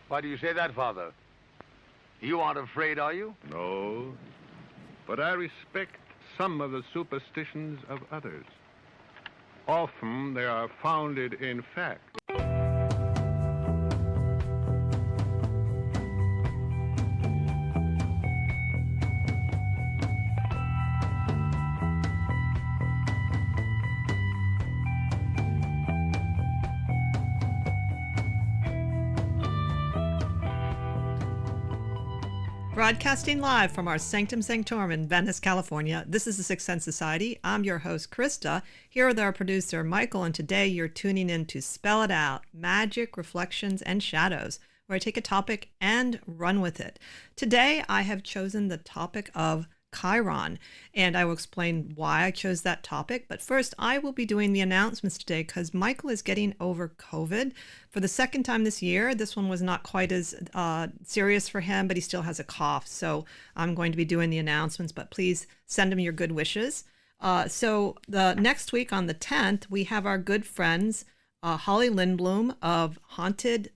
Why do you say that, Father? You aren't afraid, are you? No, but I respect some of the superstitions of others. Often they are founded in fact. Broadcasting live from our Sanctum Sanctorum in Venice, California, this is the Sixth Sense Society. I'm your host, Krista, here with our producer, Michael, and today you're tuning in to Spell It Out, Magic, Reflections, and Shadows, where I take a topic and run with it. Today, I have chosen the topic of Chiron, and I will explain why I chose that topic. But first, I will be doing the announcements today because Michael is getting over COVID for the second time this year. This one was not quite as serious for him, but he still has a cough. So I'm going to be doing the announcements, but please send him your good wishes. So the next week on the 10th, we have our good friends, Holly Lindblom of Haunts,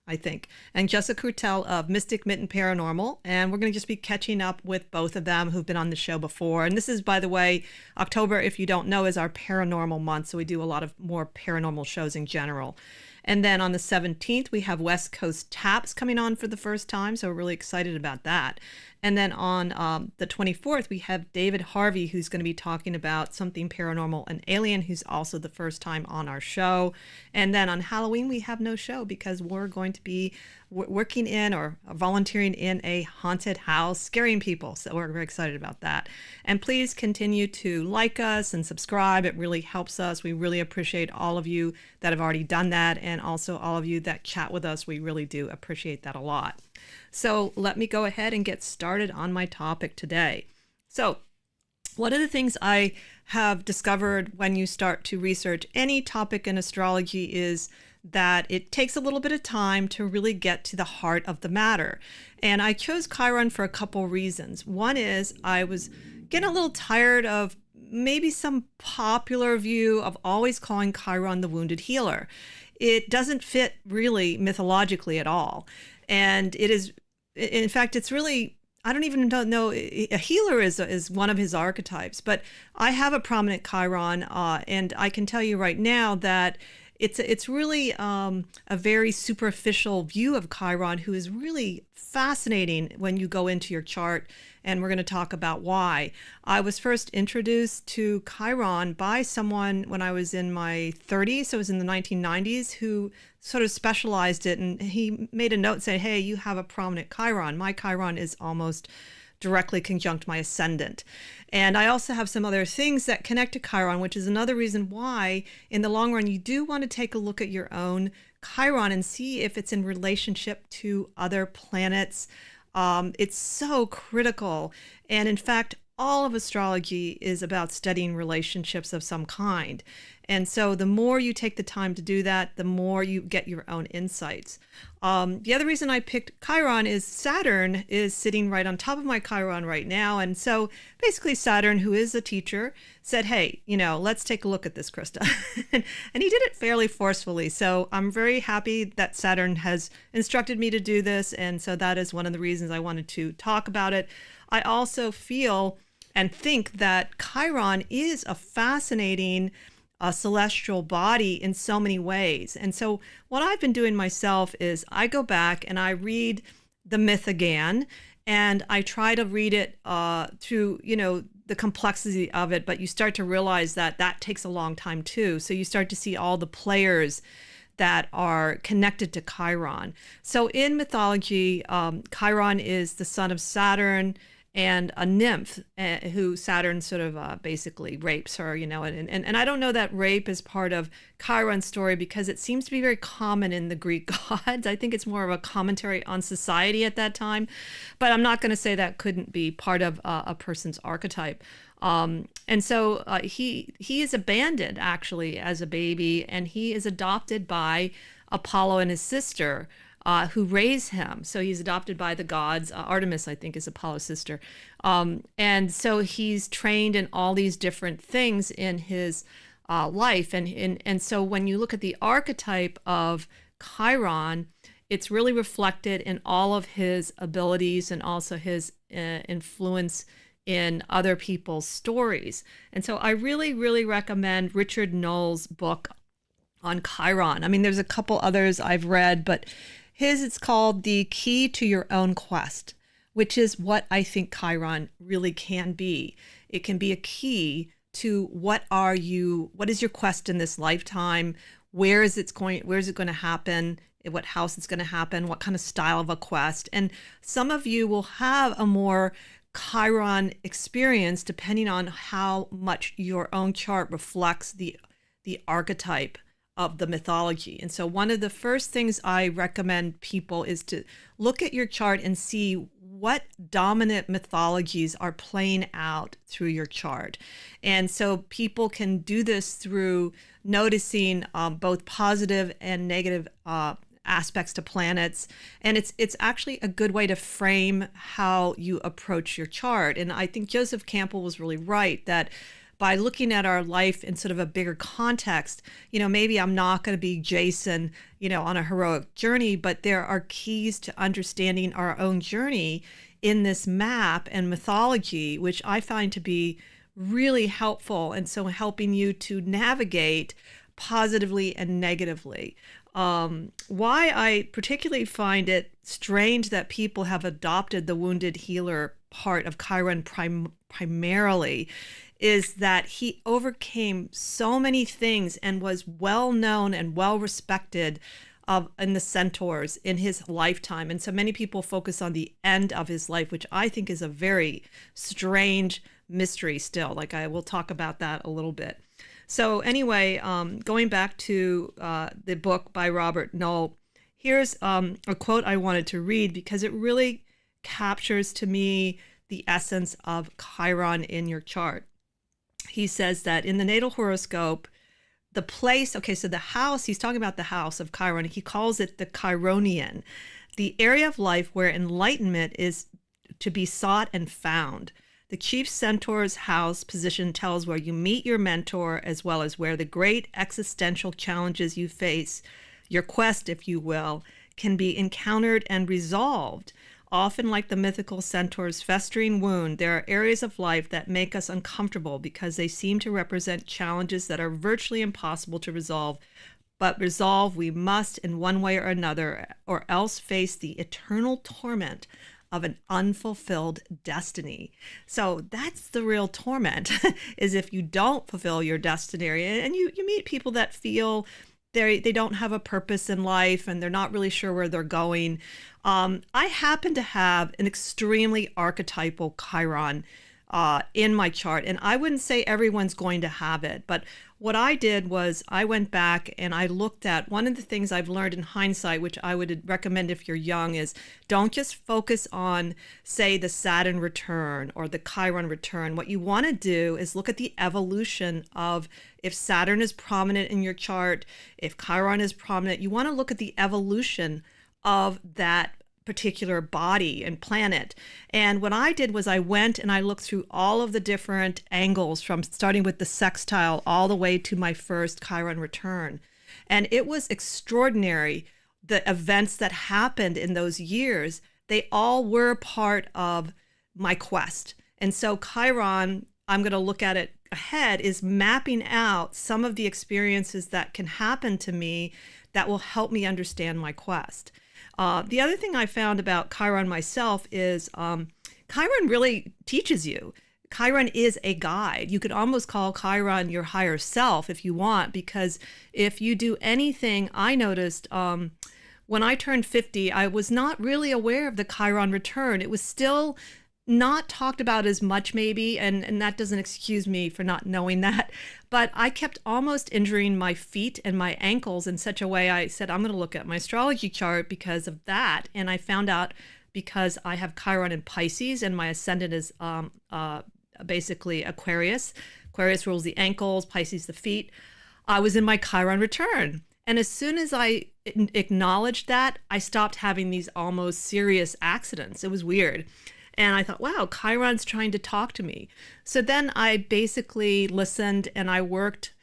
I think, and Jessica Kurtel of Mystic Mitten Paranormal. And we're going to just be catching up with both of them who've been on the show before. And this is, by the way, October, if you don't know, is our paranormal month. So we do a lot of more paranormal shows in general. And then on the 17th, we have West Coast Taps coming on for the first time. So we're really excited about that. And then on the 24th, we have David Harvey, who's going to be talking about something paranormal and alien, who's also the first time on our show. And then on Halloween, we have no show because we're going to be working in or volunteering in a haunted house, scaring people. So we're very excited about that. And please continue to like us and subscribe. It really helps us. We really appreciate all of you that have already done that. And also all of you that chat with us. We really do appreciate that a lot. So let me go ahead and get started on my topic today. So one of the things I have discovered when you start to research any topic in astrology is that it takes a little bit of time to really get to the heart of the matter. And I chose Chiron for a couple reasons. One is I was getting a little tired of maybe some popular view of always calling Chiron the wounded healer. It doesn't fit really mythologically at all. And it is, in fact, it's really, I don't even know, a healer is one of his archetypes, but I have a prominent Chiron, and I can tell you right now that it's really a very superficial view of Chiron, who is really fascinating when you go into your chart, and we're going to talk about why. I was first introduced to Chiron by someone when I was in my 30s, so it was in the 1990s, who sort of specialized it, and he made a note saying, hey, you have a prominent Chiron. My Chiron is almost directly conjunct my ascendant. And I also have some other things that connect to Chiron, which is another reason why in the long run you do want to take a look at your own Chiron and see if it's in relationship to other planets. It's so critical. And in fact, all of astrology is about studying relationships of some kind. And so the more you take the time to do that, the more you get your own insights. The other reason I picked Chiron is Saturn is sitting right on top of my Chiron right now. And so basically Saturn, who is a teacher, said, hey, let's take a look at this, Krista. And he did it fairly forcefully. So I'm very happy that Saturn has instructed me to do this. And so that is one of the reasons I wanted to talk about it. I also feel and think that Chiron is a fascinating celestial body in so many ways. And so what I've been doing myself is I go back and I read the myth again, and I try to read it through, the complexity of it, but you start to realize that that takes a long time too. So you start to see all the players that are connected to Chiron. So in mythology, Chiron is the son of Saturn and a nymph who Saturn sort of basically rapes her, and I don't know that rape is part of Chiron's story because it seems to be very common in the Greek gods. I think it's more of a commentary on society at that time, but I'm not going to say that couldn't be part of a person's archetype. And so he is abandoned actually as a baby, and he is adopted by Apollo and his sister, who raise him. So he's adopted by the gods. Artemis, I think, is Apollo's sister. And so he's trained in all these different things in his life. And so when you look at the archetype of Chiron, it's really reflected in all of his abilities and also his influence in other people's stories. And so I really, really recommend Richard Knoll's book on Chiron. I mean, there's a couple others I've read, but it's called The Key to Your Own Quest, which is what I think Chiron really can be. It can be a key to what is your quest in this lifetime? Where is it going to happen? In what house it's going to happen? What kind of style of a quest? And some of you will have a more Chiron experience depending on how much your own chart reflects the archetype of the mythology. And so one of the first things I recommend people is to look at your chart and see what dominant mythologies are playing out through your chart. And so people can do this through noticing both positive and negative aspects to planets. And it's actually a good way to frame how you approach your chart. And I think Joseph Campbell was really right that by looking at our life in sort of a bigger context, maybe I'm not going to be Jason, on a heroic journey, but there are keys to understanding our own journey in this map and mythology, which I find to be really helpful. And so helping you to navigate positively and negatively. Why I particularly find it strange that people have adopted the wounded healer part of Chiron primarily is that he overcame so many things and was well known and well respected in the centaurs in his lifetime. And so many people focus on the end of his life, which I think is a very strange mystery still. Like I will talk about that a little bit. So anyway, going back to the book by Robert Knoll, here's a quote I wanted to read because it really captures to me the essence of Chiron in your chart. He says that in the natal horoscope, the place, so the house, he's talking about the house of Chiron, he calls it the Chironian, the area of life where enlightenment is to be sought and found. The chief centaur's house position tells where you meet your mentor, as well as where the great existential challenges you face, your quest, if you will, can be encountered and resolved. Often, like the mythical centaur's festering wound, there are areas of life that make us uncomfortable because they seem to represent challenges that are virtually impossible to resolve. But resolve we must in one way or another, or else face the eternal torment of an unfulfilled destiny. So that's the real torment, is if you don't fulfill your destiny. And you meet people that feel they don't have a purpose in life and they're not really sure where they're going. I happen to have an extremely archetypal Chiron in my chart, and I wouldn't say everyone's going to have it, but what I did was I went back and I looked at one of the things I've learned in hindsight, which I would recommend if you're young, is don't just focus on, say, the Saturn return or the Chiron return. What you want to do is look at the evolution of, if Saturn is prominent in your chart, if Chiron is prominent, you want to look at the evolution of that particular body and planet. And what I did was I went and I looked through all of the different angles, from starting with the sextile all the way to my first Chiron return. And it was extraordinary, the events that happened in those years. They all were part of my quest. And so Chiron, I'm going to look at it ahead, is mapping out some of the experiences that can happen to me that will help me understand my quest. The other thing I found about Chiron myself is Chiron really teaches you. Chiron is a guide. You could almost call Chiron your higher self if you want, because if you do anything, I noticed when I turned 50, I was not really aware of the Chiron return. It was still not talked about as much maybe, and that doesn't excuse me for not knowing that, but I kept almost injuring my feet and my ankles in such a way. I said, I'm going to look at my astrology chart because of that, and I found out because I have Chiron in Pisces and my ascendant is basically Aquarius. Aquarius rules the ankles, Pisces the feet. I was in my Chiron return, and as soon as I acknowledged that, I stopped having these almost serious accidents. It was weird. And I thought, wow, Chiron's trying to talk to me. So then I basically listened and I worked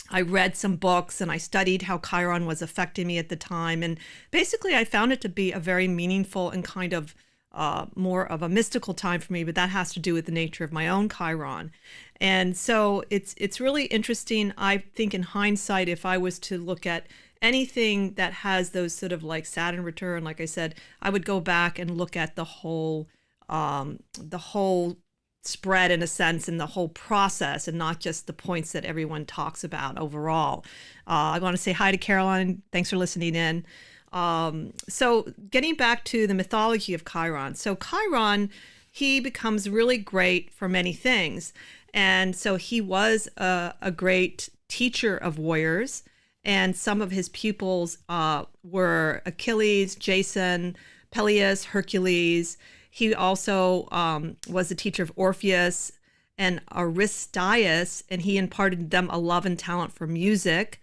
I read some books and I studied how Chiron was affecting me at the time. And basically, I found it to be a very meaningful and kind of more of a mystical time for me, but that has to do with the nature of my own Chiron. And so it's really interesting. I think in hindsight, if I was to look at anything that has those sort of like Saturn return, like I said, I would go back and look at the whole spread in a sense and the whole process and not just the points that everyone talks about overall. I want to say hi to Caroline. Thanks for listening in. So getting back to the mythology of Chiron. So Chiron, he becomes really great for many things. And so he was a great teacher of warriors. And some of his pupils were Achilles, Jason, Peleus, Hercules. He also was a teacher of Orpheus and Aristeus, and he imparted them a love and talent for music.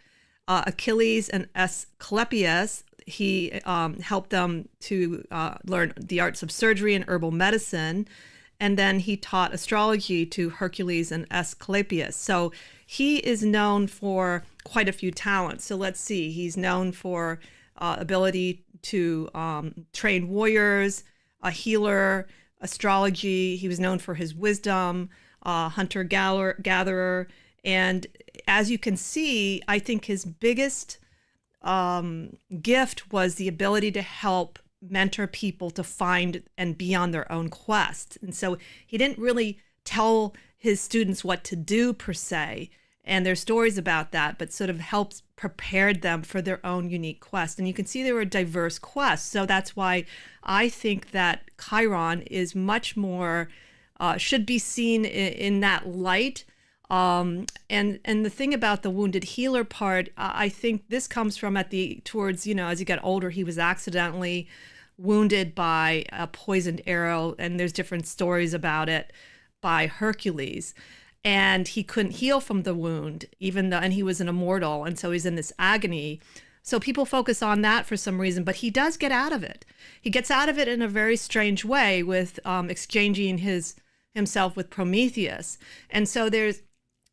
Achilles and Asclepius, he helped them to learn the arts of surgery and herbal medicine. And then he taught astrology to Hercules and Asclepius. So he is known for quite a few talents. So let's see, he's known for ability to train warriors, a healer, astrology. He was known for his wisdom, hunter-gatherer. And as you can see, I think his biggest gift was the ability to help mentor people to find and be on their own quest. And so he didn't really tell his students what to do per se, and there's stories about that, but sort of helped prepared them for their own unique quest. And you can see there were diverse quests. So that's why I think that Chiron is much more, should be seen in that light. And the thing about the wounded healer part, I think this comes from towards, as you get older, he was accidentally wounded by a poisoned arrow, and there's different stories about it, by Hercules. And he couldn't heal from the wound, and he was an immortal, and so he's in this agony. So people focus on that for some reason, but he does get out of it. He gets out of it in a very strange way with exchanging himself with Prometheus. And so there's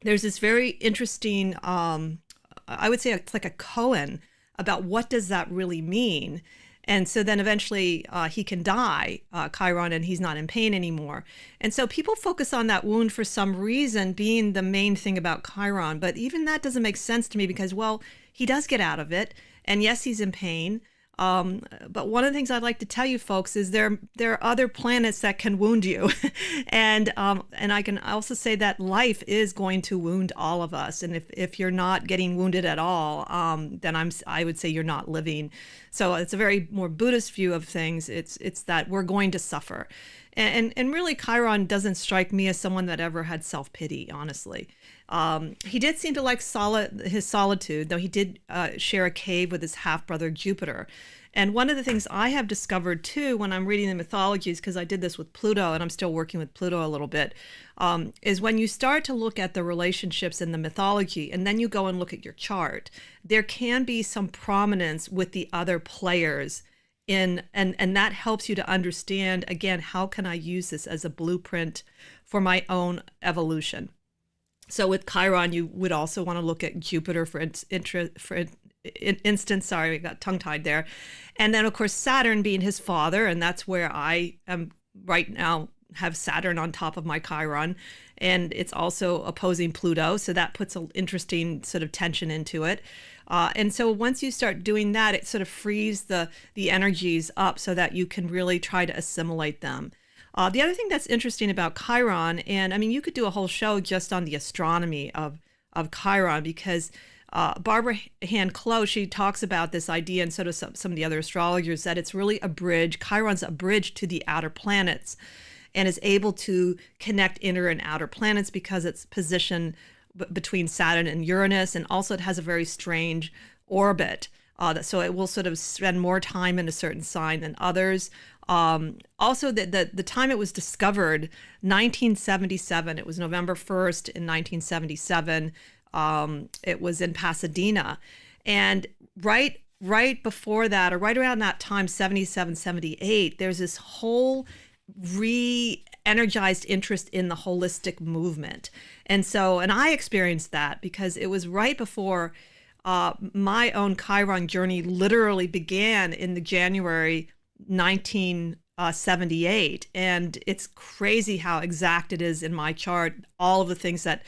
this very interesting, I would say it's like a koan about what does that really mean. And so then eventually he can die, Chiron, and he's not in pain anymore. And so people focus on that wound for some reason being the main thing about Chiron. But even that doesn't make sense to me because, well, he does get out of it. And yes, he's in pain. But one of the things I'd like to tell you folks is there are other planets that can wound you. And I can also say that life is going to wound all of us. And if you're not getting wounded at all, then I would say you're not living. So it's a very more Buddhist view of things. It's that we're going to suffer. And really, Chiron doesn't strike me as someone that ever had self-pity, honestly. He did seem to like his solitude, though he did share a cave with his half-brother Jupiter. And one of the things I have discovered, too, when I'm reading the mythologies, because I did this with Pluto, and I'm still working with Pluto a little bit, is when you start to look at the relationships in the mythology, and then you go and look at your chart, there can be some prominence with the other players and that helps you to understand, again, how can I use this as a blueprint for my own evolution. So with Chiron, you would also want to look at Jupiter for instance. Sorry, I got tongue-tied there. And then, of course, Saturn being his father, and that's where I am right now, have Saturn on top of my Chiron, and it's also opposing Pluto, so that puts an interesting sort of tension into it. And so once you start doing that, it sort of frees the energies up so that you can really try to assimilate them. The other thing that's interesting about Chiron, and I mean, you could do a whole show just on the astronomy of Chiron, because Barbara Hand Close, she talks about this idea, and so do some of the other astrologers, that it's really a bridge. Chiron's a bridge to the outer planets and is able to connect inner and outer planets because it's positioned between Saturn and Uranus, and also it has a very strange orbit. So it will sort of spend more time in a certain sign than others. Also, the time it was discovered, 1977, it was November 1st in 1977. It was in Pasadena. And right before that, or right around that time, 77, 78, there's this whole energized interest in the holistic movement. And I experienced that because it was right before my own Chiron journey literally began in the January 1978. And it's crazy how exact it is in my chart, all of the things that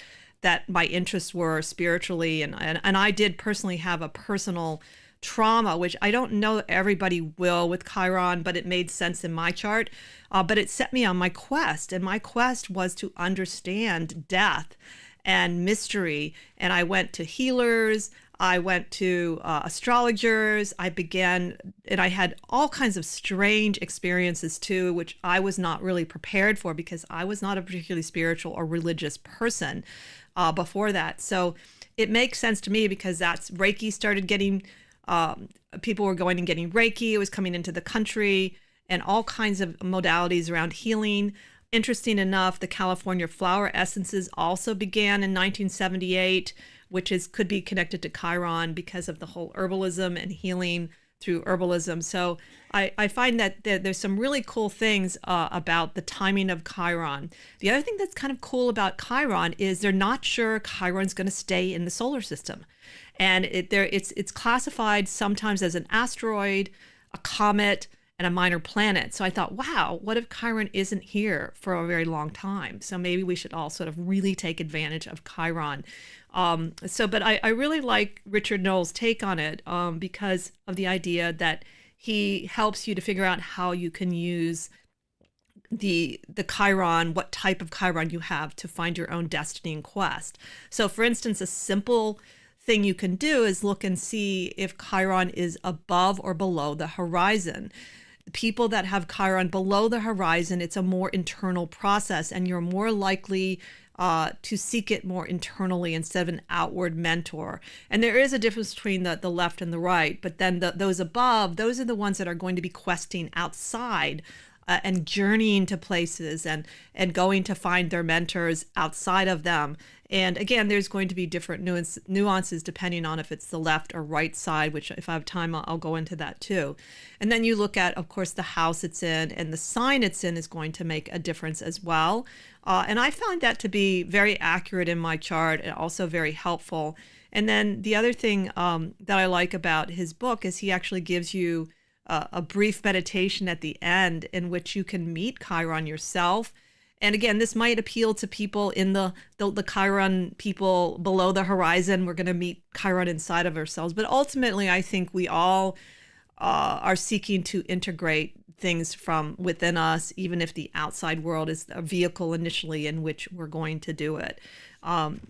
my interests were spiritually. And I did personally have a personal trauma, which I don't know everybody will with Chiron, but it made sense in my chart. But it set me on my quest, and my quest was to understand death and mystery. And I went to healers, I went to astrologers, and I had all kinds of strange experiences too, which I was not really prepared for because I was not a particularly spiritual or religious person before that. So it makes sense to me because that's Reiki started getting, people were going and getting Reiki. It was coming into the country and all kinds of modalities around healing. Interesting enough, the California flower essences also began in 1978, which could be connected to Chiron because of the whole herbalism and healing through herbalism. So I find that there's some really cool things about the timing of Chiron. The other thing that's kind of cool about Chiron is they're not sure Chiron's going to stay in the solar system. And it's classified sometimes as an asteroid, a comet, and a minor planet. So I thought, wow, what if Chiron isn't here for a very long time? So maybe we should all sort of really take advantage of Chiron. But I really like Richard Knoll's take on it because of the idea that he helps you to figure out how you can use the Chiron, what type of Chiron you have to find your own destiny and quest. So for instance, a simple thing you can do is look and see if Chiron is above or below the horizon. The people that have Chiron below the horizon, it's a more internal process, and you're more likely to seek it more internally instead of an outward mentor. And there is a difference between the left and the right, but then those above, those are the ones that are going to be questing outside and journeying to places and going to find their mentors outside of them. And again, there's going to be different nuances depending on if it's the left or right side, which if I have time, I'll go into that too. And then you look at, of course, the house it's in, and the sign it's in is going to make a difference as well. And I found that to be very accurate in my chart and also very helpful. And then the other thing that I like about his book is he actually gives you a brief meditation at the end in which you can meet Chiron yourself. And again, this might appeal to people in the Chiron people below the horizon. We're going to meet Chiron inside of ourselves. But ultimately, I think we all are seeking to integrate things from within us, even if the outside world is a vehicle initially in which we're going to do it.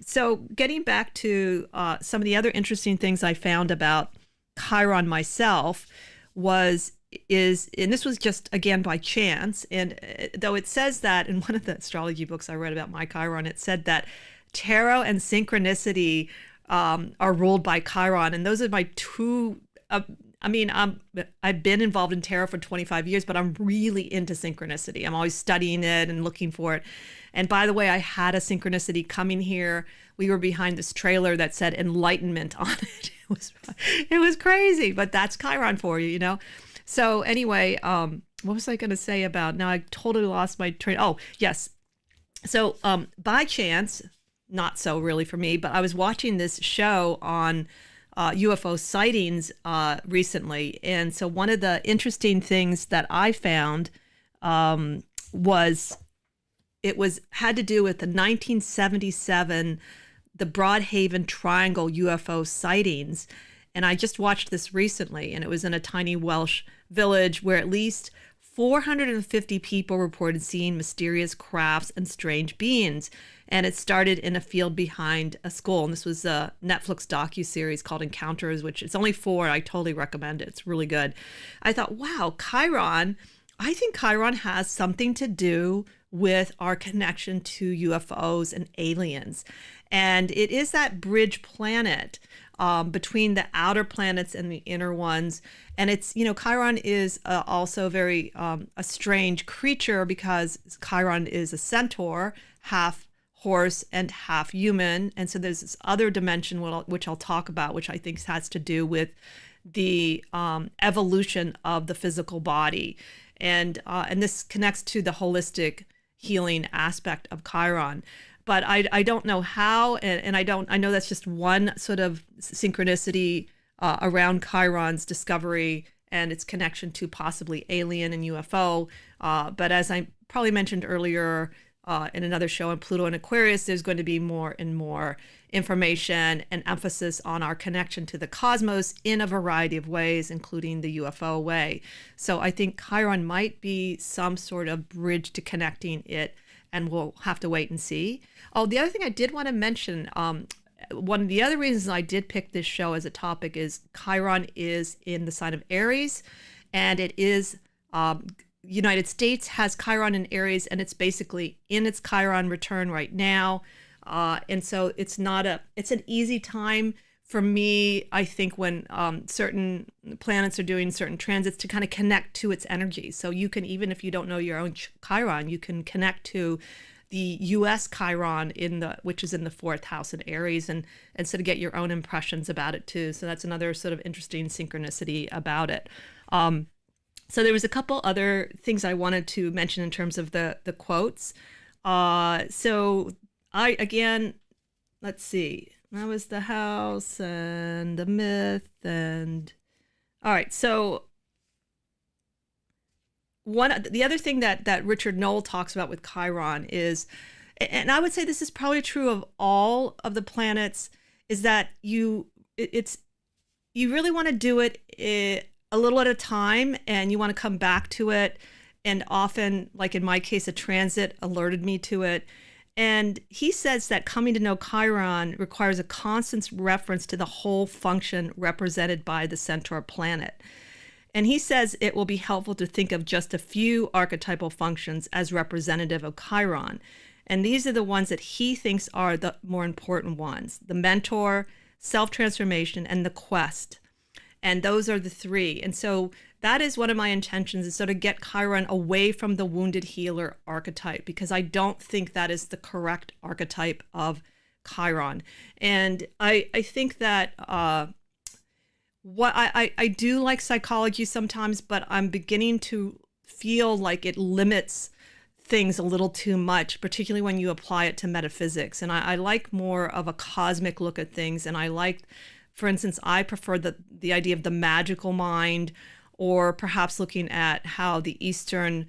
So getting back to some of the other interesting things I found about Chiron myself and this was just, again, by chance. And though it says that in one of the astrology books I read about my Chiron, it said that tarot and synchronicity are ruled by Chiron. And those are my two, I've been involved in tarot for 25 years, but I'm really into synchronicity. I'm always studying it and looking for it. And by the way, I had a synchronicity coming here. We were behind this trailer that said enlightenment on it. It was crazy, but that's Chiron for you, you know? So anyway, what was I going to say about, now I totally lost my train. Oh, yes. So by chance, not so really for me, but I was watching this show on UFO sightings recently. And so one of the interesting things that I found had to do with the 1977, the Broadhaven Triangle UFO sightings. And I just watched this recently, and it was in a tiny Welsh village where at least 450 people reported seeing mysterious crafts and strange beings. And it started in a field behind a school. And this was a Netflix docuseries called Encounters, which it's only 4. I totally recommend it. It's really good. I thought, wow, Chiron, I think Chiron has something to do with our connection to UFOs and aliens. And it is that bridge planet between the outer planets and the inner ones. And it's, Chiron is also very a strange creature because Chiron is a centaur, half horse and half human. And so there's this other dimension which I'll talk about, which I think has to do with the evolution of the physical body. And this connects to the holistic healing aspect of Chiron. But I don't know how, and I know that's just one sort of synchronicity around Chiron's discovery and its connection to possibly alien and UFO. But as I probably mentioned earlier in another show on Pluto and Aquarius, there's going to be more and more information and emphasis on our connection to the cosmos in a variety of ways, including the UFO way. So I think Chiron might be some sort of bridge to connecting it, and we'll have to wait and see. Oh, the other thing I did want to mention, one of the other reasons I did pick this show as a topic is Chiron is in the sign of Aries, and it is United States has Chiron in Aries, and it's basically in its Chiron return right now. And so it's an easy time for me, I think, when certain planets are doing certain transits to kind of connect to its energy. So you can, even if you don't know your own Chiron, you can connect to the U.S. Chiron which is in the 4th house in Aries, and sort of get your own impressions about it too. So that's another sort of interesting synchronicity about it. So there was a couple other things I wanted to mention in terms of the quotes. So let's see. That was the house and the myth and all right. So the other thing that Richard Knoll talks about with Chiron is, and I would say this is probably true of all of the planets, is that you really want to do it a little at a time, and you want to come back to it. And often, like in my case, a transit alerted me to it. And he says that coming to know Chiron requires a constant reference to the whole function represented by the Centaur planet. And he says it will be helpful to think of just a few archetypal functions as representative of Chiron. And these are the ones that he thinks are the more important ones: the mentor, self-transformation, and the quest. And those are the three. And so that is one of my intentions, is sort of get Chiron away from the wounded healer archetype, because I don't think that is the correct archetype of Chiron. And I think that what I do like psychology sometimes, but I'm beginning to feel like it limits things a little too much, particularly when you apply it to metaphysics. And I like more of a cosmic look at things. And I like, for instance, I prefer the idea of the magical mind, or perhaps looking at how the Eastern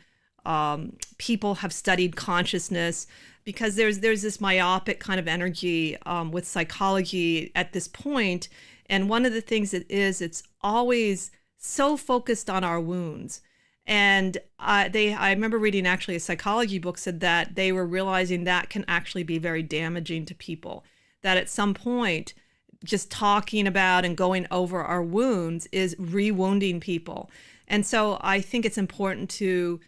people have studied consciousness, because there's this myopic kind of energy with psychology at this point. And one of the things it's always so focused on our wounds. And I remember reading actually a psychology book said that they were realizing that can actually be very damaging to people, that at some point, just talking about and going over our wounds is re-wounding people. And so I think it's important to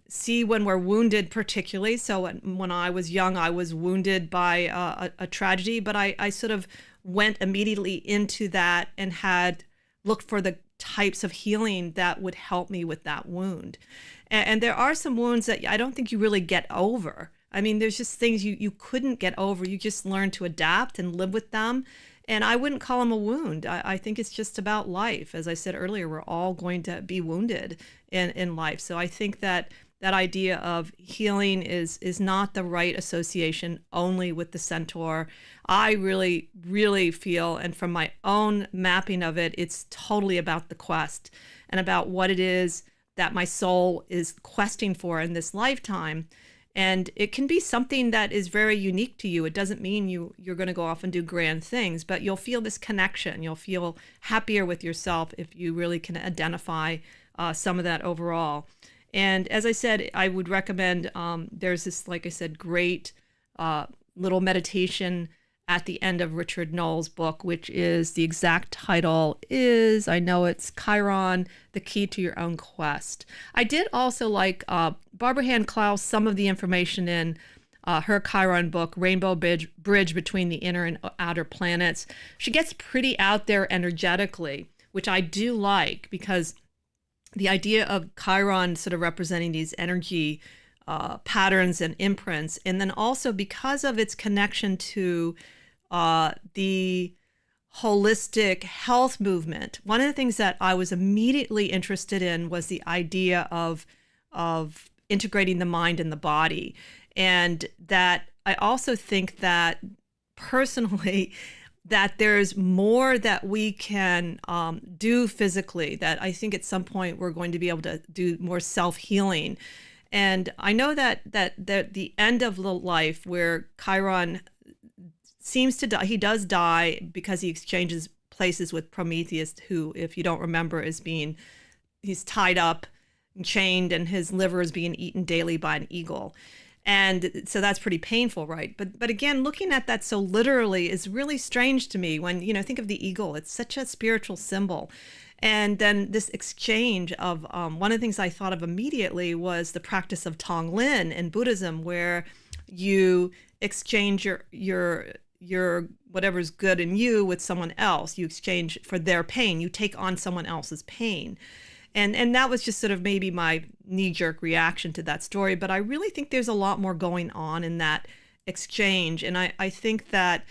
see when we're wounded, particularly. So when I was young, I was wounded by a tragedy, but I sort of went immediately into that and had looked for the types of healing that would help me with that wound. And there are some wounds that I don't think you really get over. I mean, there's just things you couldn't get over. You just learn to adapt and live with them. And I wouldn't call them a wound. I think it's just about life. As I said earlier, we're all going to be wounded in life. So I think that idea of healing is not the right association only with the Centaur. I really, really feel, and from my own mapping of it, it's totally about the quest and about what it is that my soul is questing for in this lifetime. And it can be something that is very unique to you. It doesn't mean you're going to go off and do grand things, but you'll feel this connection. You'll feel happier with yourself if you really can identify some of that overall. And as I said, I would recommend, there's this, like I said, great little meditation at the end of Richard Knoll's book, which is, the exact title is, I know it's Chiron, The Key to Your Own Quest. I did also like Barbara Hand Clouse, some of the information in her Chiron book, Rainbow Bridge Between the Inner and Outer Planets. She gets pretty out there energetically, which I do like, because the idea of Chiron sort of representing these energy patterns and imprints, and then also because of its connection to the holistic health movement. One of the things that I was immediately interested in was the idea of integrating the mind and the body. And that I also think that personally, that there's more that we can do physically, that I think at some point we're going to be able to do more self-healing. And I know that the end of the life where Chiron seems to die, he does die because he exchanges places with Prometheus, who, if you don't remember, he's tied up and chained, and his liver is being eaten daily by an eagle. And so that's pretty painful, right? But again, looking at that so literally is really strange to me. When, think of the eagle, it's such a spiritual symbol. And then this exchange of, one of the things I thought of immediately was the practice of Tonglen in Buddhism, where you exchange your whatever's good in you with someone else. You exchange for their pain. You take on someone else's pain. And that was just sort of maybe my knee-jerk reaction to that story. But I really think there's a lot more going on in that exchange. And I think that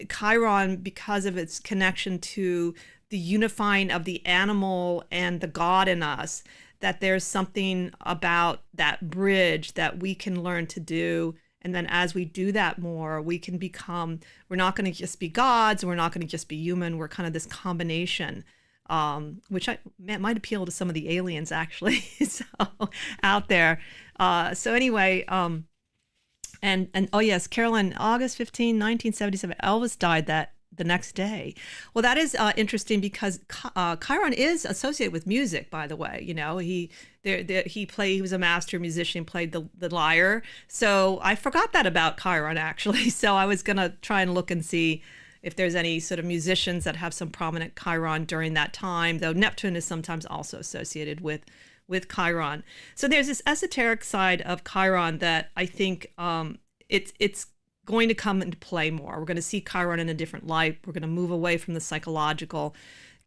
Chiron, because of its connection to the unifying of the animal and the God in us, that there's something about that bridge that we can learn to do. And then as we do that more, we can become, we're not going to just be gods, we're not going to just be human, we're kind of this combination. Which might appeal to some of the aliens, actually, so out there. So anyway, and oh yes, Carolyn, August 15, 1977, Elvis died the next day. Well, that is interesting because Chiron is associated with music, by the way. He was a master musician, played the lyre. So I forgot that about Chiron, actually. So I was gonna try and look and see if there's any sort of musicians that have some prominent Chiron during that time, though Neptune is sometimes also associated with Chiron. So there's this esoteric side of Chiron that I think it's going to come into play more. We're going to see Chiron in a different light. We're going to move away from the psychological.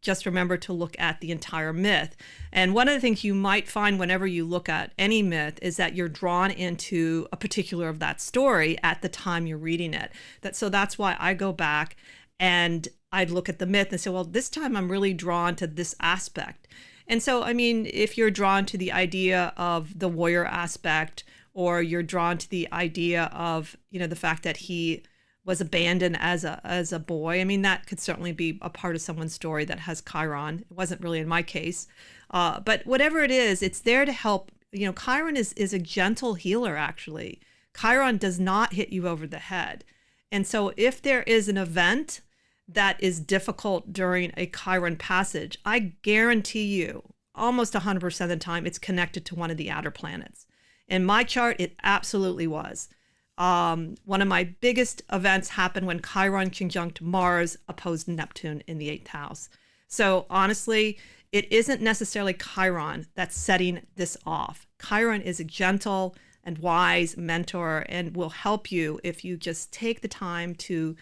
Just remember to look at the entire myth. And one of the things you might find whenever you look at any myth is that you're drawn into a particular of that story at the time you're reading it. So that's why I go back and I'd look at the myth and say, well, this time I'm really drawn to this aspect. And so, I mean, if you're drawn to the idea of the warrior aspect, or you're drawn to the idea of, the fact that he was abandoned as a boy. I mean, that could certainly be a part of someone's story that has Chiron. It wasn't really in my case. But whatever it is, it's there to help. Chiron is a gentle healer, actually. Chiron does not hit you over the head. And so if there is an event that is difficult during a Chiron passage, I guarantee you, almost 100% of the time, it's connected to one of the outer planets. In my chart, it absolutely was. One of my biggest events happened when Chiron conjunct Mars opposed Neptune in the 8th house. So honestly, it isn't necessarily Chiron that's setting this off. Chiron is a gentle and wise mentor and will help you if you just take the time to,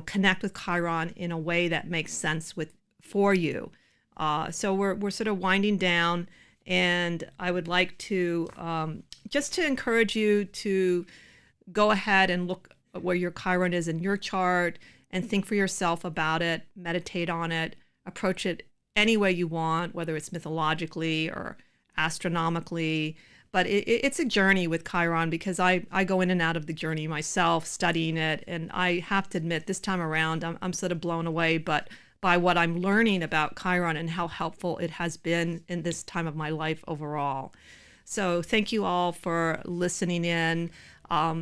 connect with Chiron in a way that makes sense for you. So we're sort of winding down, and I would like to just to encourage you to go ahead and look at where your Chiron is in your chart and think for yourself about it, meditate on it, approach it any way you want, whether it's mythologically or astronomically. But it's a journey with Chiron, because I go in and out of the journey myself, studying it. And I have to admit, this time around, I'm sort of blown away by what I'm learning about Chiron and how helpful it has been in this time of my life overall. So thank you all for listening in.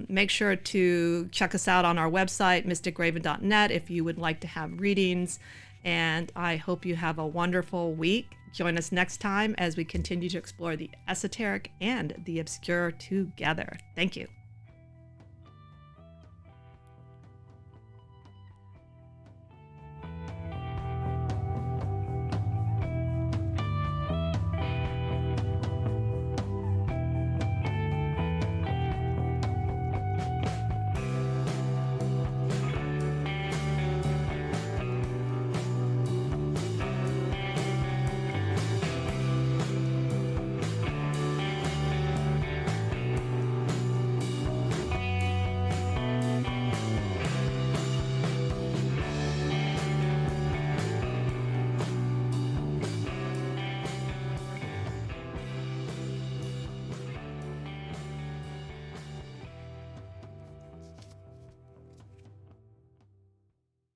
Make sure to check us out on our website, mysticraven.net, if you would like to have readings. And I hope you have a wonderful week. Join us next time as we continue to explore the esoteric and the obscure together. Thank you.